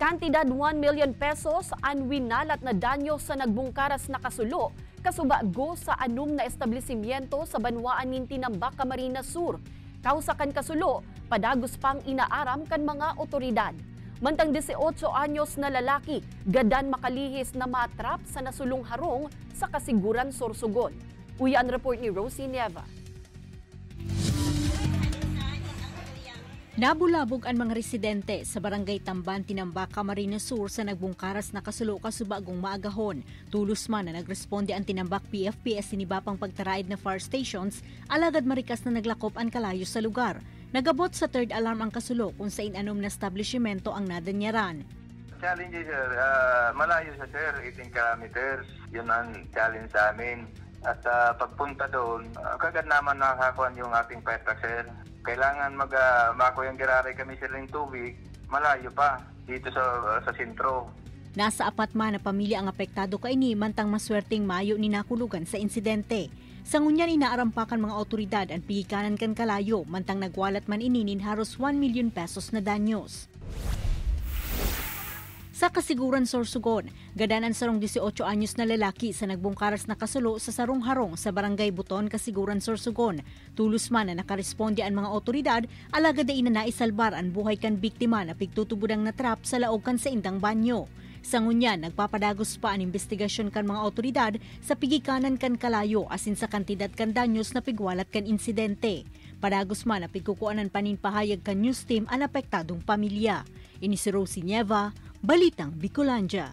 Kantidad 1 million pesos ang winalat na danyo sa nagbungkaras na kasulo kasubago sa anum na establishmento sa Banwaan nin Tinambak, Camarines Sur. Kausakan kasulo, padagos pang inaaram kan mga otoridad. Mantang 18 anyos na lalaki, gadan makalihis na matrap sa nasulong harong sa Kasiguran, Sorsogon. Uya ang report ni Rosie Nieva. Nabulabog ang mga residente sa Barangay Tamban, Tinambak, Camarines Sur sa nagbungkaras na kasulo kasubagong maagahon. Tulos man na nagresponde ang Tinambak PFPS sinibapang pagtaraid na fire stations, alagad marikas na naglakop ang kalayo sa lugar. Nagabot sa third alarm ang kasulo kung sa inanom na establishmento ang nadanyaran. Challenge sir, malayo sa sir, 18 kilometers, yun ang challenge sa amin. At pagpunta doon, kagad naman nakakuha yung ating fire truck sir. Kailangan makuyang giraray kami sir ng tubig, malayo pa dito sa sentro. Nasa 4 man na pamilya ang apektado kaini mantang maswerteng mayo ni nakulugan sa insidente. Sa ngunyan inaarampakan mga otoridad ang pigikanan kan kalayo mantang nagwalat man ininin haros 1 million pesos na danyos. Sa Kasiguran, Sorsogon, gadanan sarong 18 anyos na lalaki sa nagbungkaras na kasulo sa sarong harong sa Barangay Buton, Kasiguran, Sorsogon. Tulos man na nakaresponde ang mga otoridad, alagad ay na naisalbar ang buhay kan biktima na pigtutubudang natrap sa laog kan sa indang banyo. Sa ngunyan, nagpapadagos pa ang investigasyon kan mga otoridad sa pigikanan kan kalayo asin sa kantidad kan danyos na pigwalat kan insidente. Padagos man na pigkukuanan paninpahayag kan news team ang apektadong pamilya. Ini si Rosie Nieva, Balitang Bicolandia.